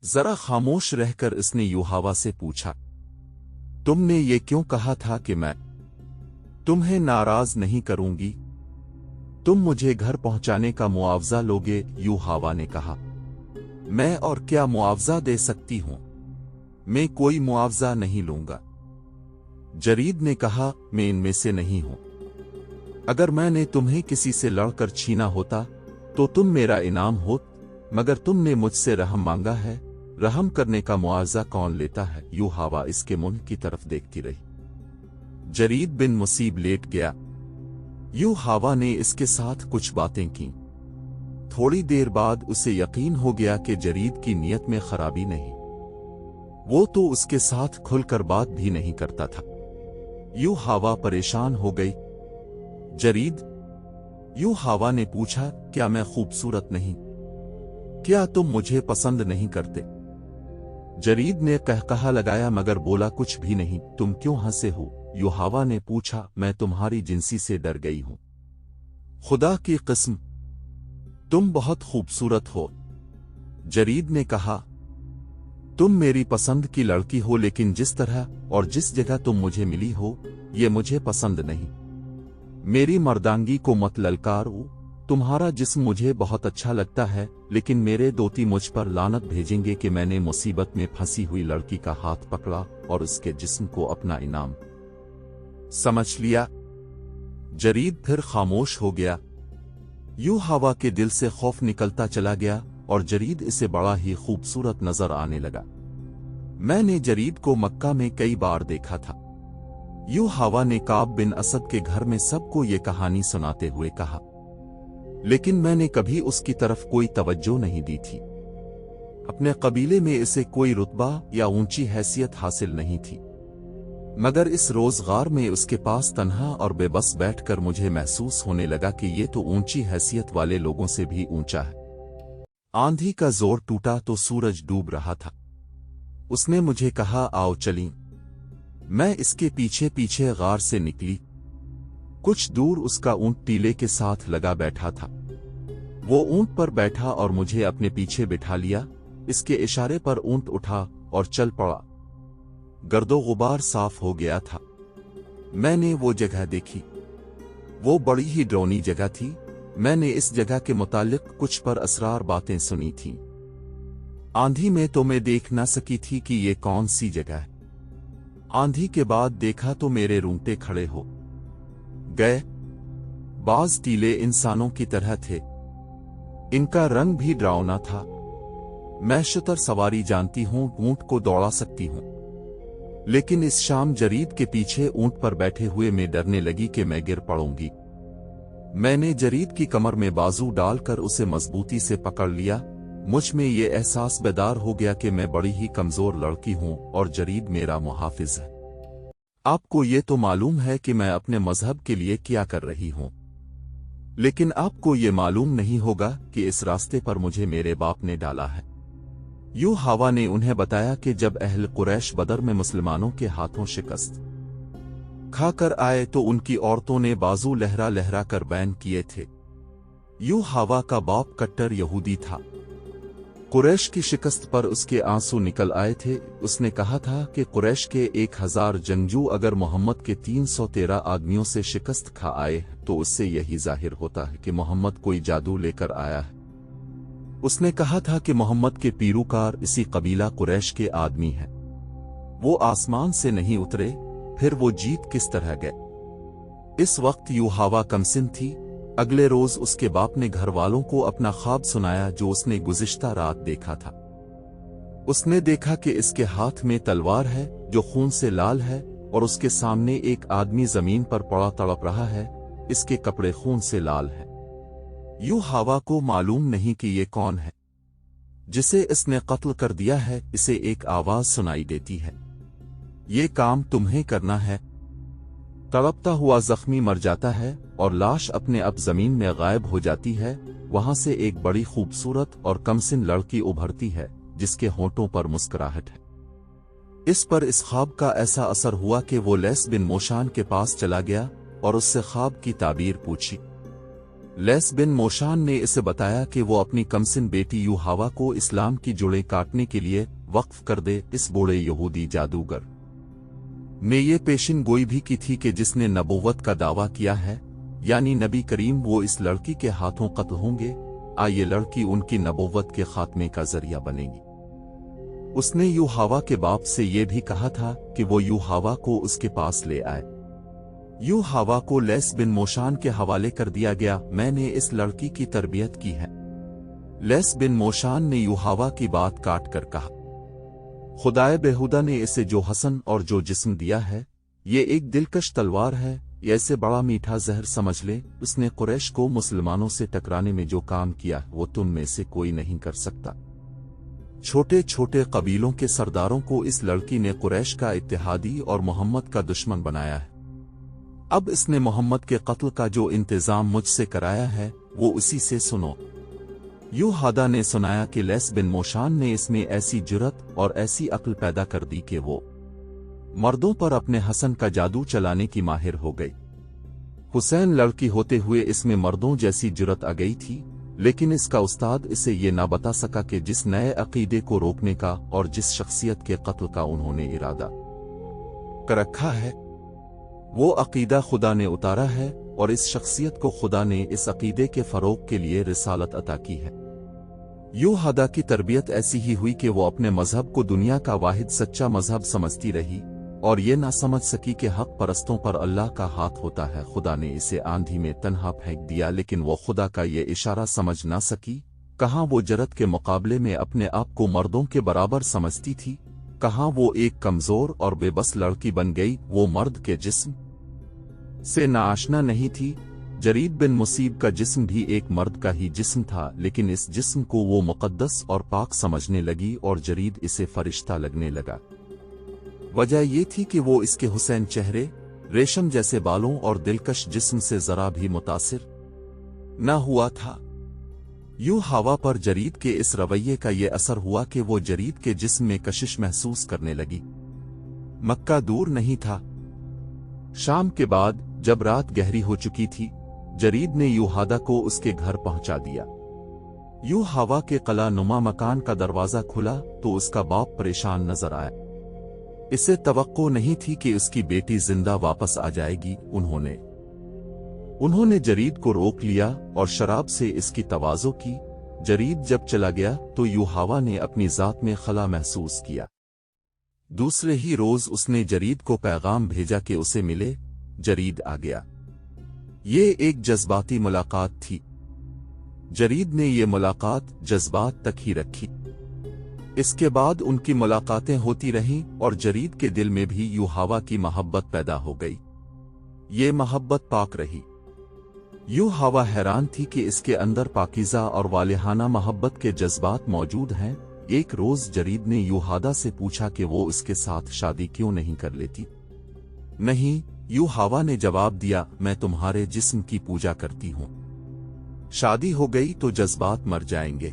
जरा खामोश रहकर इसने युहावा से पूछा, तुमने ये क्यों कहा था कि मैं तुम्हें नाराज नहीं करूंगी? तुम मुझे घर पहुंचाने का मुआवजा लोगे? युहावा ने कहा, मैं और क्या मुआवजा दे सकती हूं? मैं कोई मुआवजा नहीं लूंगा। जरीद ने कहा, मैं इनमें से नहीं हूं। अगर मैंने तुम्हें किसी से लड़कर छीना होता तो तुम मेरा इनाम होत, मगर तुमने मुझसे रहम मांगा है। रहम करने का मुआवजा कौन लेता है? युहावा इसके मुंह की तरफ देखती रही। जरीद बिन मुसीब लेट गया। युहावा ने इसके साथ कुछ बातें की। थोड़ी देर बाद उसे यकीन हो गया कि जरीद की नीयत में खराबी नहीं। वो तो उसके साथ खुलकर बात भी नहीं करता था। युहावा परेशान हो गई। जरीद, युहावा ने पूछा, क्या मैं खूबसूरत नहीं? क्या तुम मुझे पसंद नहीं करते? जरीद ने कहकहा लगाया मगर बोला कुछ भी नहीं। तुम क्यों हंसे हो? युहावा ने पूछा, मैं तुम्हारी जिंसी से डर गई हूं। खुदा की कसम, तुम बहुत खूबसूरत हो। जरीद ने कहा, तुम मेरी पसंद की लड़की हो, लेकिन जिस तरह और जिस जगह तुम मुझे मिली हो ये मुझे पसंद नहीं। मेरी मर्दांगी को मत ललकारो। तुम्हारा जिस्म मुझे बहुत अच्छा लगता है, लेकिन मेरे दोती मुझ पर लानत भेजेंगे कि मैंने मुसीबत में फंसी हुई लड़की का हाथ पकड़ा और उसके जिस्म को अपना इनाम समझ लिया। जरीद फिर खामोश हो गया। युहावा के दिल से खौफ निकलता चला गया और जरीद इसे बड़ा ही खूबसूरत नजर आने लगा। मैंने जरीद को मक्का में कई बार देखा था। युहावा ने काब बिन असद के घर में सबको ये कहानी सुनाते हुए कहा, लेकिन मैंने कभी उसकी तरफ कोई तवज्जो नहीं दी थी। अपने कबीले में इसे कोई रुतबा या ऊंची हैसियत हासिल नहीं थी, मगर इस रोजगार में उसके पास तन्हा और बेबस बैठकर मुझे महसूस होने लगा कि ये तो ऊंची हैसियत वाले लोगों से भी ऊंचा है। आंधी का जोर टूटा तो सूरज डूब रहा था। उसने मुझे कहा, आओ चलीं। मैं इसके पीछे पीछे गार से निकली। कुछ दूर उसका ऊंट टीले के साथ लगा बैठा था। वो ऊंट पर बैठा और मुझे अपने पीछे बिठा लिया। इसके इशारे पर ऊंट उठा और चल पड़ा। गर्दो गुबार साफ हो गया था। मैंने वो जगह देखी। वो बड़ी ही डरावनी जगह थी। मैंने इस जगह के मुतालिक कुछ पर असरार बातें सुनी थीं। आंधी में तो मैं देख ना सकी थी कि ये कौन सी जगह है। आंधी के बाद देखा तो मेरे रूंगटे खड़े हो गए। बाज टीले इंसानों की तरह थे। इनका रंग भी डरावना था। मैं शुतर सवारी जानती हूं, ऊंट को दौड़ा सकती हूं, लेकिन इस शाम जरीद के पीछे ऊंट पर बैठे हुए मैं डरने लगी कि मैं गिर पड़ूंगी। मैंने जरीद की कमर में बाजू डालकर उसे मजबूती से पकड़ लिया। मुझ में ये एहसास बेदार हो गया कि मैं बड़ी ही कमजोर लड़की हूं और जरीद मेरा मुहाफिज है। आपको ये तो मालूम है कि मैं अपने मजहब के लिए क्या कर रही हूं, लेकिन आपको ये मालूम नहीं होगा कि इस रास्ते पर मुझे मेरे बाप ने डाला है। युहावा ने उन्हें बताया कि जब अहल कुरैश बदर में मुसलमानों के हाथों शिकस्त खाकर आए तो उनकी औरतों ने बाजू लहरा लहरा कर बैन किए थे। युहावा का बाप कट्टर यहूदी था। कुरैश की शिकस्त पर उसके आंसू निकल आए थे। उसने कहा था कि कुरैश के 1000 जंगजू अगर मोहम्मद के 313 आदमियों से शिकस्त खा आए तो उससे यही जाहिर होता है कि मोहम्मद कोई जादू लेकर आया है। उसने कहा था कि मोहम्मद के पीरूकार इसी कबीला कुरैश के आदमी हैं। वो आसमान से नहीं उतरे, फिर वो जीत किस तरह गए? इस वक्त युहावा कमसिन थी। अगले रोज उसके बाप ने घर वालों को अपना ख्वाब सुनाया जो उसने गुज़िश्ता रात देखा था। उसने देखा कि इसके हाथ में तलवार है जो खून से लाल है और उसके सामने एक आदमी जमीन पर पड़ा तड़प रहा है। इसके कपड़े खून से लाल हैं। युहावा को मालूम नहीं कि ये कौन है जिसे इसने कत्ल कर दिया है। इसे एक आवाज सुनाई देती है, ये काम तुम्हें करना है। तड़पता हुआ जख्मी मर जाता है और लाश अपने आप जमीन में गायब हो जाती है। वहां से एक बड़ी खूबसूरत और कमसिन लड़की उभरती है जिसके होंठों पर मुस्कुराहट है। इस पर इस ख्वाब का ऐसा असर हुआ कि वो लैस बिन मोशान के पास चला गया और उससे ख्वाब की ताबीर पूछी। लैस बिन मोशान ने इसे बताया कि वो अपनी कमसिन बेटी यूहावा को इस्लाम की जुड़ें काटने के लिए वक्फ कर दे। इस बूढ़े यहूदी जादूगर ने ये पेशिन गोई भी की थी कि जिसने नबूवत का दावा किया है, यानी नबी करीम वो इस लड़की के हाथों कत्ल होंगे, ये लड़की उनकी नबूवत के खात्मे का जरिया बनेगी। उसने यूहावा के बाप से ये भी कहा था कि वो यूहावा को उसके पास ले आए। यूहावा को लैस बिन मोशान के हवाले कर दिया गया। मैंने इस लड़की की तरबियत की है। लैस बिन मोशान ने यूहावा की बात काट कर कहा, खुदाए बेहुदा ने इसे जो हसन और जो जिस्म दिया है, ये एक दिलकश तलवार है, ऐसे बड़ा मीठा जहर समझ ले। उसने कुरैश को मुसलमानों से टकराने में जो काम किया वो तुम में से कोई नहीं कर सकता। छोटे छोटे कबीलों के सरदारों को इस लड़की ने कुरैश का इत्तेहादी और मोहम्मद का दुश्मन बनाया है। अब इसने मोहम्मद के कत्ल का जो इंतजाम मुझसे कराया है वो उसी से सुनो। यूहादा ने सुनाया कि लैस बिन मोशान ने इसमें ऐसी जुर्रत और ऐसी अक्ल पैदा कर दी कि वो मर्दों पर अपने हसन का जादू चलाने की माहिर हो गई। हुसैन लड़की होते हुए इसमें मर्दों जैसी जुर्रत आ गई थी, लेकिन इसका उस्ताद इसे ये ना बता सका कि जिस नए अकीदे को रोकने का और जिस शख्सियत के कत्ल का उन्होंने इरादा कर रखा है, वो अकीदा खुदा ने उतारा है और इस शख्सियत को खुदा ने इस अकीदे के फरोग के लिए रिसालत अता की है। यूहादा की तरबियत ऐसी ही हुई कि वो अपने मजहब को दुनिया का वाहिद सच्चा मजहब समझती रही और ये ना समझ सकी कि हक परस्तों पर अल्लाह का हाथ होता है। खुदा ने इसे आंधी में तन्हा फेंक दिया, लेकिन वो खुदा का ये इशारा समझ ना सकी। कहाँ वो जरत के मुकाबले में अपने आप को मर्दों के बराबर समझती थी, कहाँ वो एक कमजोर और बेबस लड़की बन गई। वो मर्द के जिस्म से नाआशना नहीं थी। जरीद बिन मुसीब का जिस्म भी एक मर्द का ही जिस्म था, लेकिन इस जिस्म को वो मुकद्दस और पाक समझने लगी और जरीद इसे फरिश्ता लगने लगा। वजह ये थी कि वो इसके हुसैन चेहरे, रेशम जैसे बालों और दिलकश जिस्म से जरा भी मुतासिर न हुआ था। यूहावा पर जरीद के इस रवैये का ये असर हुआ कि वो जरीद के जिस्म में कशिश महसूस करने लगी। मक्का दूर नहीं था। शाम के बाद जब रात गहरी हो चुकी थी, जरीद ने यूहादा को उसके घर पहुंचा दिया। यूहावा के कला नुमा मकान का दरवाजा खुला तो उसका बाप परेशान नजर आया। इसे तवक्को नहीं थी कि उसकी बेटी जिंदा वापस आ जाएगी। उन्होंने जरीद को रोक लिया और शराब से इसकी तवाज़ो की। जरीद जब चला गया तो यूहावा ने अपनी जात में खला महसूस किया। दूसरे ही रोज उसने जरीद को पैगाम भेजा कि उसे मिले। जरीद आ गया। ये एक जज्बाती मुलाकात थी। जरीद ने ये मुलाकात जज्बात तक ही रखी। इसके बाद उनकी मुलाकातें होती रहीं और जरीद के दिल में भी यूहावा की मोहब्बत पैदा हो गई। ये मोहब्बत पाक रही। यूहावा हैरान थी कि इसके अंदर पाकीज़ा और वालिहाना मोहब्बत के जज्बात मौजूद हैं। एक रोज जरीद ने यूहादा से पूछा कि वो इसके साथ शादी क्यों नहीं कर लेती। नहीं, यूहावा ने जवाब दिया, मैं तुम्हारे जिस्म की पूजा करती हूं। शादी हो गई तो जज्बात मर जाएंगे।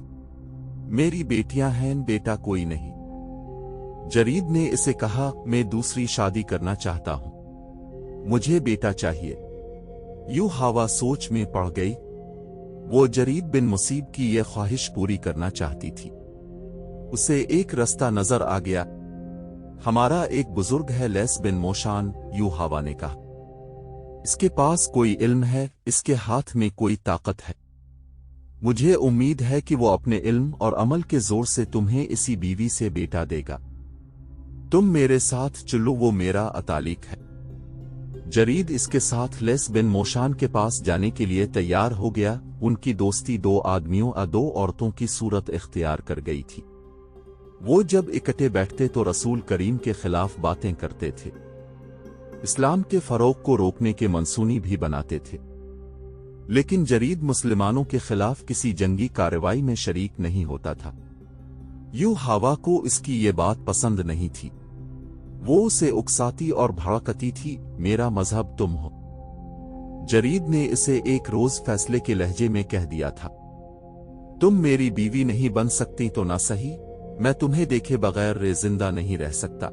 मेरी बेटियां हैं, बेटा कोई नहीं। जरीद ने इसे कहा, मैं दूसरी शादी करना चाहता हूं, मुझे बेटा चाहिए। यूहावा सोच में पड़ गई। वो जरीद बिन मुसीब की ये ख्वाहिश पूरी करना चाहती थी। उसे एक रास्ता नजर आ गया। हमारा एक बुजुर्ग है लैस बिन मोशान, यूहावा ने कहा। इसके पास कोई इल्म है, इसके हाथ में कोई ताकत है। मुझे उम्मीद है कि वो अपने इल्म और अमल के जोर से तुम्हें इसी बीवी से बेटा देगा। तुम मेरे साथ चलो, वो मेरा अतालिक है। जरीद इसके साथ लैस बिन मोशान के पास जाने के लिए तैयार हो गया। उनकी दोस्ती दो आदमियों और दो औरतों की सूरत इख्तियार कर गई थी। वो जब इकट्ठे बैठते तो रसूल करीम के खिलाफ बातें करते थे, इस्लाम के फरोग को रोकने के मंसूनी भी बनाते थे। लेकिन जरीद मुसलमानों के खिलाफ किसी जंगी कार्रवाई में शरीक नहीं होता था। यूहावा को इसकी ये बात पसंद नहीं थी। वो उसे उकसाती और भड़कती थी, मेरा मजहब तुम हो। जरीद ने इसे एक रोज फैसले के लहजे में कह दिया था, तुम मेरी बीवी नहीं बन सकती तो ना सही, मैं तुम्हें देखे बगैर जिंदा नहीं रह सकता।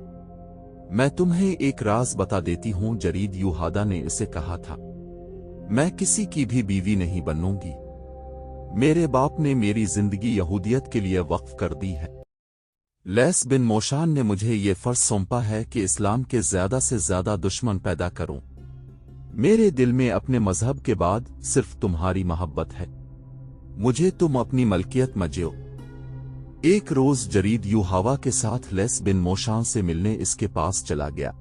मैं तुम्हें एक राज बता देती हूं, जरीद यूहादा ने इसे कहा था। मैं किसी की भी बीवी नहीं बनूंगी। मेरे बाप ने मेरी जिंदगी यहूदियत के लिए वक्फ कर दी है। लैस बिन मोशान ने मुझे ये फर्ज सौंपा है कि इस्लाम के ज्यादा से ज्यादा दुश्मन पैदा करूं। मेरे दिल में अपने मजहब के बाद सिर्फ तुम्हारी मोहब्बत है। मुझे तुम अपनी मलकियत मजियो। एक रोज जरीद यूहावा के साथ लैस बिन मोशान से मिलने इसके पास चला गया।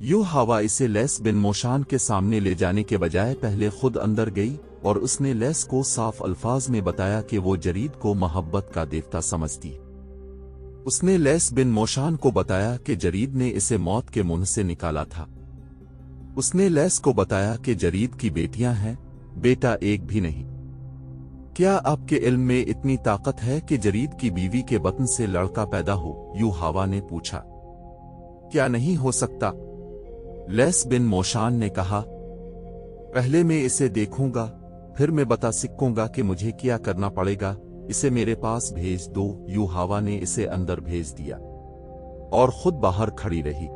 यूहावा इसे लैस बिन मोशान के सामने ले जाने के बजाय पहले खुद अंदर गई और उसने लैस को साफ अल्फाज में बताया कि वो जरीद को मोहब्बत का देवता समझती। उसने लैस बिन मोशान को बताया कि जरीद ने इसे मौत के मुंह से निकाला था। उसने लैस को बताया कि जरीद की बेटियां हैं, बेटा एक भी नहीं। क्या आपके इल्म में इतनी ताकत है कि जरीद की बीवी के बतन से लड़का पैदा हो? यूहावा ने पूछा। क्या नहीं हो सकता? लैस बिन मोशान ने कहा, पहले मैं इसे देखूंगा, फिर मैं बता सकूंगा कि मुझे क्या करना पड़ेगा। इसे मेरे पास भेज दो। यूहावा ने इसे अंदर भेज दिया और खुद बाहर खड़ी रही।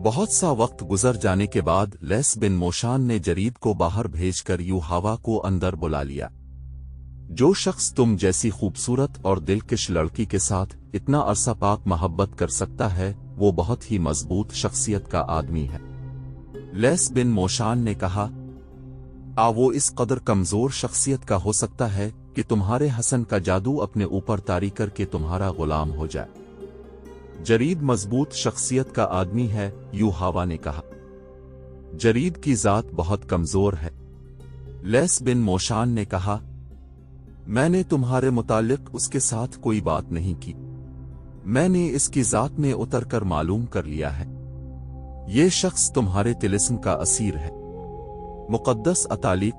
बहुत सा वक्त गुजर जाने के बाद लैस बिन मोशान ने जरीद को बाहर भेजकर यूहावा को अंदर बुला लिया। जो शख्स तुम जैसी खूबसूरत और दिलकश लड़की के साथ इतना अरसा पाक मोहब्बत कर सकता है, वो बहुत ही मजबूत शख्सियत का आदमी है। लैस बिन मोशान ने कहा, वो इस कदर कमजोर शख्सियत का हो सकता है कि तुम्हारे हसन का जादू अपने ऊपर तारी करके तुम्हारा गुलाम हो जाए। जरीद मजबूत शख्सियत का आदमी है, यूहावा ने कहा। जरीद की जात बहुत कमजोर है। लैस बिन मोशान ने कहा, मैंने तुम्हारे मुतालिक उसके साथ कोई बात नहीं की। मैंने इसकी जात में उतरकर मालूम कर लिया है। ये शख्स तुम्हारे तिलिस्म का असीर है। मुकद्दस अतालिक।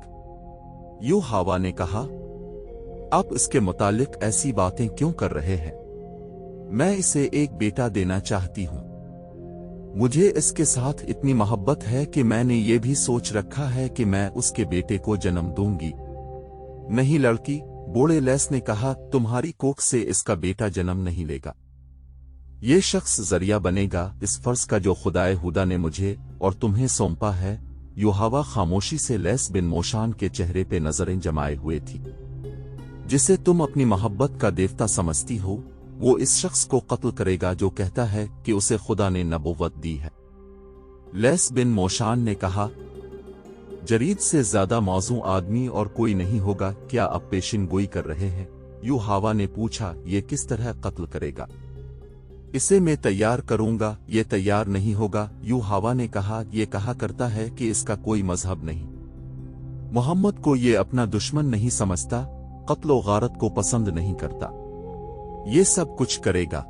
यूहावा ने कहा, आप इसके मुतालिक ऐसी बातें क्यों कर रहे हैं? मैं इसे एक बेटा देना चाहती हूं। मुझे इसके साथ इतनी मोहब्बत है कि मैंने ये भी सोच रखा है कि मैं उसके बेटे को जन्म दूंगी। नहीं लड़की, बूढ़े लैस ने कहा, तुम्हारी कोख से इसका बेटा जन्म नहीं लेगा। ये शख्स जरिया बनेगा इस फर्ज का जो खुदाए हुदा ने मुझे और तुम्हें सौंपा है। यूहावा खामोशी से लैस बिन मोशान के चेहरे पे नजरें जमाए हुए थी। जिसे तुम अपनी मोहब्बत का देवता समझती हो, वो इस शख्स को कत्ल करेगा जो कहता है कि उसे खुदा ने नबुव्वत दी है। लैस बिन मोशान ने कहा, जरीद से ज्यादा मौजू आदमी और कोई नहीं होगा। क्या आप पेशिन गोई कर रहे हैं? यूहावा ने पूछा, ये किस तरह कत्ल करेगा? इसे मैं तैयार करूंगा, ये तैयार नहीं होगा। यूहावा ने कहा, ये कहा करता है कि इसका कोई मजहब नहीं, मोहम्मद को ये अपना दुश्मन नहीं समझता, कत्ल व गारत को पसंद नहीं करता, ये सब कुछ करेगा।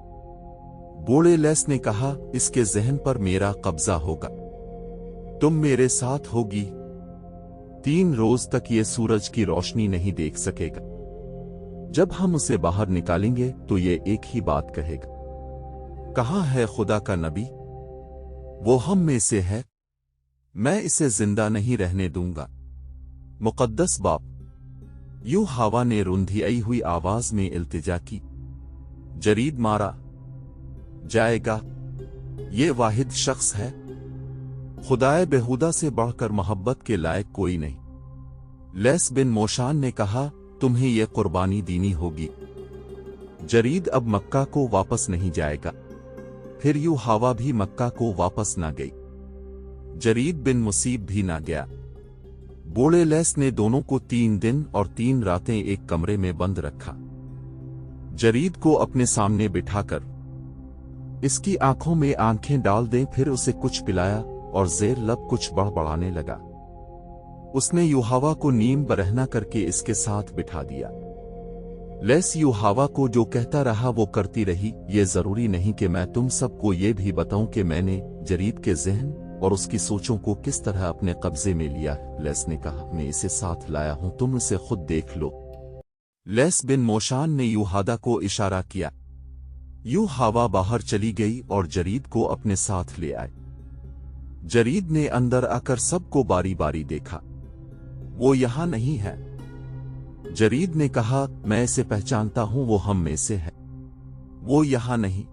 बूढ़े लैस ने कहा, इसके जहन पर मेरा कब्जा होगा, तुम मेरे साथ होगी। 3 रोज तक ये सूरज की रोशनी नहीं देख सकेगा। जब हम उसे बाहर निकालेंगे तो ये एक ही बात कहेगा, कहाँ है खुदा का नबी? वो हम में से है। मैं इसे जिंदा नहीं रहने दूंगा। मुकद्दस बाप। यूहावा ने रुंधी आई हुई आवाज में इल्तिजा की। जरीद मारा जाएगा। ये वाहिद शख्स है, खुदाए बेहुदा से बढ़कर मोहब्बत के लायक कोई नहीं। लैस बिन मोशान ने कहा, तुम्हें यह कुर्बानी देनी होगी। जरीद अब मक्का को वापस नहीं जाएगा। फिर यूहावा भी मक्का को वापस ना गई। जरीद बिन मुसीब भी ना गया। बूढ़े लैस ने दोनों को 3 दिन और 3 रातें एक कमरे में बंद रखा। जरीद को अपने सामने बिठाकर इसकी आंखों में आंखें डाल दें, फिर उसे कुछ पिलाया और जेर लब कुछ बड़बड़ाने लगा। उसने यूहावा को नीम बरहना करके इसके साथ बिठा दिया। लैस यूहावा को जो कहता रहा वो करती रही। ये जरूरी नहीं कि मैं तुम सबको ये भी बताऊं कि मैंने जरीद के जहन और उसकी सोचों को किस तरह अपने कब्जे में लिया। लैस ने कहा, मैं इसे साथ लाया हूं, तुम इसे खुद देख लो। लैस बिन मोशान ने यूहादा को इशारा किया। यूहावा बाहर चली गई और जरीद को अपने साथ ले आए। जरीद ने अंदर आकर सबको बारी बारी देखा। वो यहां नहीं है। जरीद ने कहा, मैं इसे पहचानता हूं, वो हम में से है। वो यहां नहीं।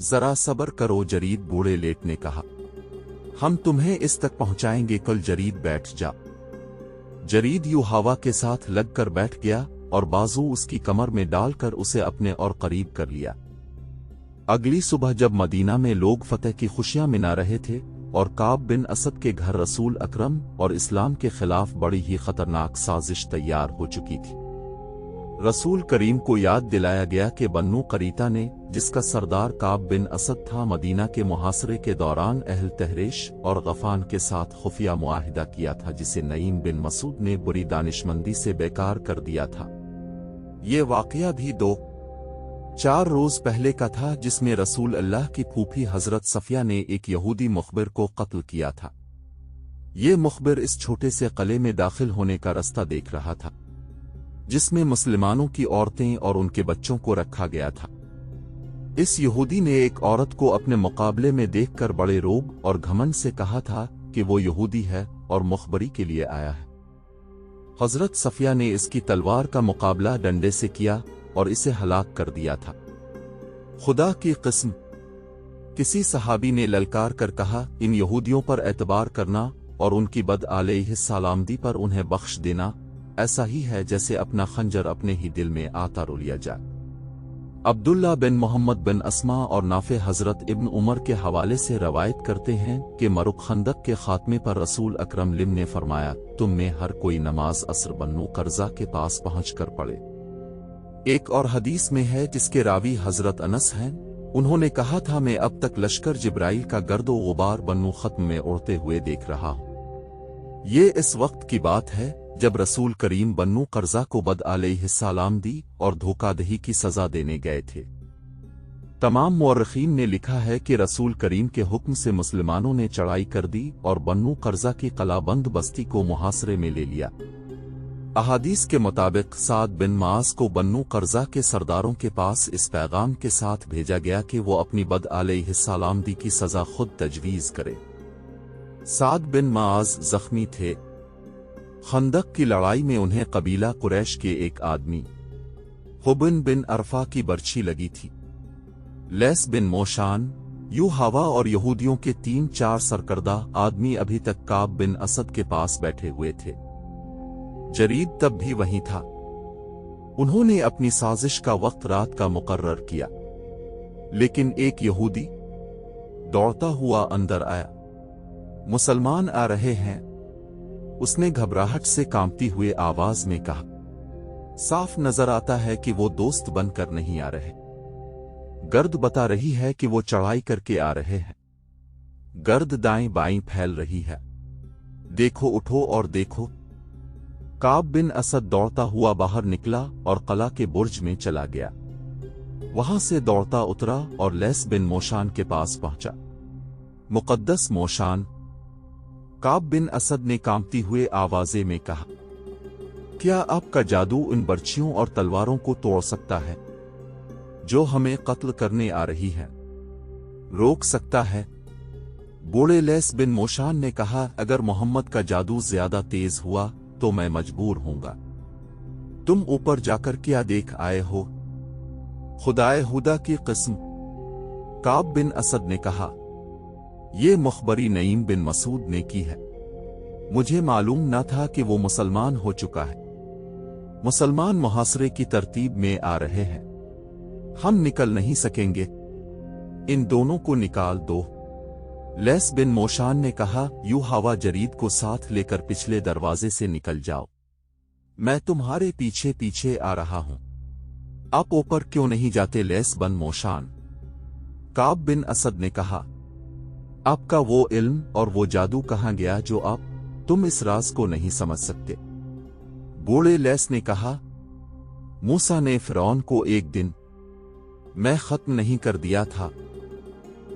जरा सब्र करो, जरीद बूढ़े लेट ने कहा। हम तुम्हें इस तक पहुंचाएंगे। कल जरीद बैठ जा। जरीद यूहावा के साथ लगकर बैठ गया और बाजू उसकी कमर में डालकर उसे अपने और करीब कर लिया। अगली सुबह जब मदीना में लोग फतह की खुशियां मना रहे थे और काब बिन असद के घर रसूल अकरम और इस्लाम के खिलाफ बड़ी ही खतरनाक साजिश तैयार हो चुकी थी, रसूल करीम को याद दिलाया गया कि बन्नू करीता ने, जिसका सरदार काब बिन असद था, मदीना के मुहासरे के दौरान अहल तहरेश और गफान के साथ खुफिया मुआहिदा किया था, जिसे नईम बिन मसूद ने बुरी दानिशमंदी से बेकार कर दिया था। ये वाकया भी 2-4 रोज पहले का था, जिसमें रसूल अल्लाह की फूफी हजरत सफिया ने एक यहूदी मुखबिर को कत्ल किया था। ये मुखबिर इस छोटे से कले में दाखिल होने का रास्ता देख रहा था, जिसमें मुसलमानों की औरतें और उनके बच्चों को रखा गया था। इस यहूदी ने एक औरत को अपने मुकाबले में देखकर बड़े रोब और घमंड से कहा था कि वो यहूदी है और मुखबरी के लिए आया है। हजरत सफिया ने इसकी तलवार का मुकाबला डंडे से किया और इसे हलाक कर दिया था। खुदा की कसम, किसी सहाबी ने ललकार कर कहा, इन यहूदियों पर एतबार करना और उनकी बद अलैहिस्सलामदी पर उन्हें बख्श देना ऐसा ही है जैसे अपना खंजर अपने ही दिल में आता रो लिया जाए। अब्दुल्ला बिन मोहम्मद बिन अस्मा और नाफे हजरत इब्न उमर के हवाले से रवायत करते हैं कि मरुक खंदक के खात्मे पर रसूल अकरम ने फरमाया, तुम में हर कोई नमाज असर बन्नू कर्जा के पास पहुंचकर पढ़े। एक और हदीस में है, जिसके रावी हजरत अनस हैं, उन्होंने कहा था, मैं अब तक लश्कर जिब्राइल का गर्दो गुबार बन्नू खत्म में उड़ते हुए देख रहा हूं। ये इस वक्त की बात है जब रसूल करीम बन्नू कर्जा को बद अलैहिस्सलामदी और धोखाधड़ी की सजा देने गए थे। तमाम मुअर्रिखीन ने लिखा है कि रसूल करीम के हुक्म से मुसलमानों ने चढ़ाई कर दी और बन्नू कर्जा की कलाबंद बस्ती को मुहासरे में ले लिया। अहादीस के मुताबिक साद बिन मास को बन्नू कर्जा के सरदारों के पास इस पैगाम के साथ भेजा गया कि वो अपनी बद अलैहिस्सलामदी की सजा खुद तजवीज़ करे। साद बिन मास जख्मी थे। खंदक की लड़ाई में उन्हें कबीला कुरैश के एक आदमी हुबन बिन अरफा की बर्छी लगी थी। लैस बिन मोशान, यूहावा और यहूदियों के 3-4 सरकर्दा आदमी अभी तक काब बिन असद के पास बैठे हुए थे। जरीद तब भी वहीं था। उन्होंने अपनी साजिश का वक्त रात का मुकर्रर किया, लेकिन एक यहूदी दौड़ता हुआ अंदर आया। मुसलमान आ रहे हैं, उसने घबराहट से कांपती हुए आवाज में कहा। साफ नजर आता है कि वो दोस्त बनकर नहीं आ रहे। गर्द बता रही है कि वो चढ़ाई करके आ रहे हैं। गर्द दाएं बाएं फैल रही है। देखो, उठो और देखो। काब बिन असद दौड़ता हुआ बाहर निकला और कला के बुर्ज में चला गया। वहां से दौड़ता उतरा और लैस बिन मोशान के पास पहुंचा। मुकद्दस मोशान, काब बिन असद ने कांपती हुए आवाजे में कहा, क्या आपका जादू उन बर्छियों और तलवारों को तोड़ सकता है जो हमें कत्ल करने आ रही है? रोक सकता है? बूढ़े लैस बिन मोशान ने कहा, अगर मोहम्मद का जादू ज्यादा तेज हुआ तो मैं मजबूर होऊंगा। तुम ऊपर जाकर क्या देख आए हो? खुदाए हुदा की कसम, काब बिन असद ने कहा, ये मुखबरी नईम बिन मसूद ने की है। मुझे मालूम न था कि वो मुसलमान हो चुका है। मुसलमान मुहासरे की तरतीब में आ रहे हैं। हम निकल नहीं सकेंगे। इन दोनों को निकाल दो। लैस बिन मोशान ने कहा, यूहावा जरीद को साथ लेकर पिछले दरवाजे से निकल जाओ। मैं तुम्हारे पीछे पीछे आ रहा हूं। आप ऊपर क्यों नहीं जाते लैस बिन मोशान? काब बिन असद ने कहा, आपका वो इल्म और वो जादू कहां गया जो तुम इस राज को नहीं समझ सकते? बूढ़े लैस ने कहा, मूसा ने फिरौन को एक दिन मैं खत्म नहीं कर दिया था।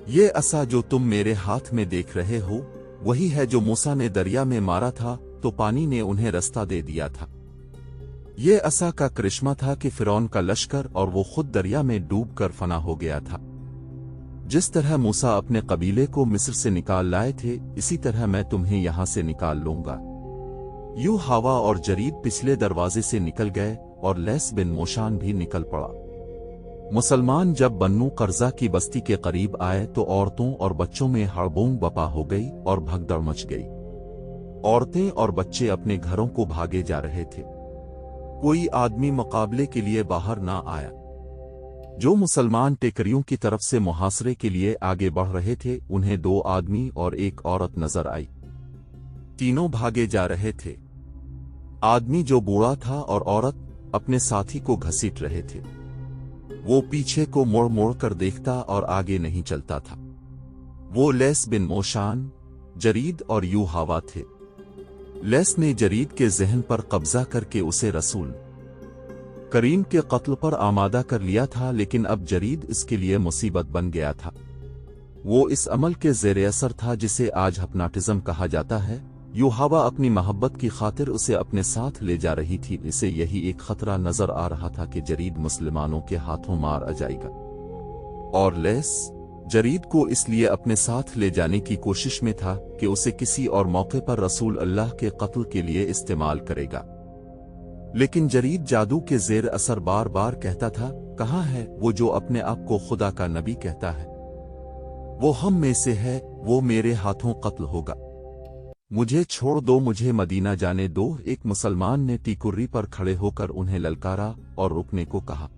ये असा जो तुम मेरे हाथ में देख रहे हो वही है जो मूसा ने दरिया में मारा था तो पानी ने उन्हें रास्ता दे दिया था। ये असा का करिश्मा था कि फिरौन का लश्कर और वो खुद दरिया में डूबकर फना हो गया था। जिस तरह मूसा अपने कबीले को मिस्र से निकाल लाए थे, इसी तरह मैं तुम्हें यहां से निकाल लूंगा। यूहावा और जरीद पिछले दरवाजे से निकल गए और लैस बिन मोशान भी निकल पड़ा। मुसलमान जब बन्नू कर्जा की बस्ती के करीब आए तो औरतों और बच्चों में हड़बोंग बपा हो गई और भगदड़ मच गई। औरतें और बच्चे अपने घरों को भागे जा रहे थे। कोई आदमी मुकाबले के लिए बाहर ना आया। जो मुसलमान टेकरियों की तरफ से मुहासरे के लिए आगे बढ़ रहे थे उन्हें 2 आदमी और एक औरत नजर आई। तीनों भागे जा रहे थे। आदमी जो बूढ़ा था और औरत अपने साथी को घसीट रहे थे। वो पीछे को मोड़ मोड़ कर देखता और आगे नहीं चलता था। वो लैस बिन मोशान, जरीद और यूहावा थे। लैस ने जरीद के जहन पर कब्जा करके उसे रसूल करीम के कत्ल पर आमादा कर लिया था, लेकिन अब जरीद इसके लिए मुसीबत बन गया था। वो इस अमल के ज़ेरे असर था जिसे आज हिप्नोटिज्म कहा जाता है। यूहावा अपनी मोहब्बत की खातिर उसे अपने साथ ले जा रही थी। इसे यही एक खतरा नजर आ रहा था कि जरीद मुसलमानों के हाथों मार आ जाएगा और लैस जरीद को इसलिए अपने साथ ले जाने की कोशिश में था कि उसे किसी और मौके पर रसूल अल्लाह के कत्ल के लिए इस्तेमाल करेगा। लेकिन जरीद जादू के ज़ेर असर बार बार कहता था, कहाँ है वो जो अपने आप को खुदा का नबी कहता है? वो हम में से है, वो मेरे हाथों कत्ल होगा। मुझे छोड़ दो, मुझे मदीना जाने दो। एक मुसलमान ने टीकुर्री पर खड़े होकर उन्हें ललकारा और रुकने को कहा।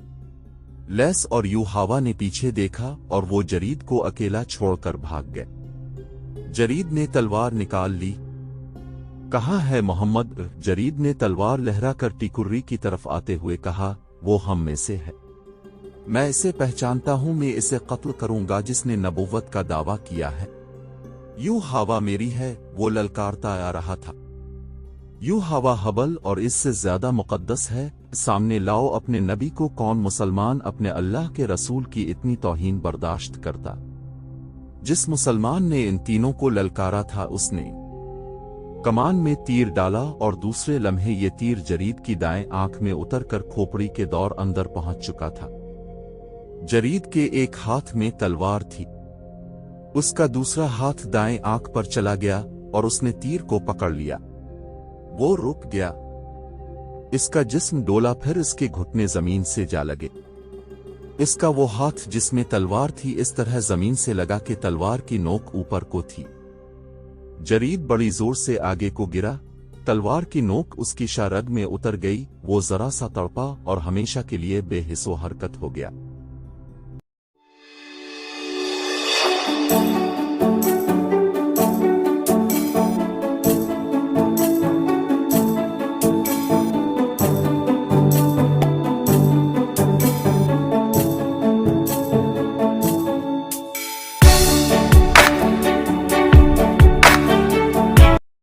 लैस और यूहावा ने पीछे देखा और वो जरीद को अकेला छोड़कर भाग गए। जरीद ने तलवार निकाल ली। कहाँ है मोहम्मद? जरीद ने तलवार लहराकर टीकुर्री की तरफ आते हुए कहा, वो हम में से है। मैं इसे पहचानता हूं, मैं इसे कत्ल करूंगा जिसने नबुव्वत का दावा किया है। यूहावा मेरी है, वो ललकारता आ रहा था। यूहावा हबल और इससे ज्यादा मुकद्दस है, सामने लाओ अपने नबी को। कौन मुसलमान अपने अल्लाह के रसूल की इतनी तौहीन बर्दाश्त करता? जिस मुसलमान ने इन तीनों को ललकारा था उसने कमान में तीर डाला और दूसरे लम्हे ये तीर जरीद की दाएं आंख में उतरकर खोपड़ी के दौर अंदर पहुंच चुका था। जरीद के एक हाथ में तलवार थी, उसका दूसरा हाथ दाएं आंख पर चला गया और उसने तीर को पकड़ लिया। वो रुक गया। इसका जिस्म डोला, फिर इसके घुटने जमीन से जा लगे। इसका वो हाथ जिसमें तलवार थी इस तरह जमीन से लगा कि तलवार की नोक ऊपर को थी। जरीद बड़ी जोर से आगे को गिरा। तलवार की नोक उसकी शारग में उतर गई। वो जरा सा तड़पा और हमेशा के लिए बेहिस्सो हरकत हो गया।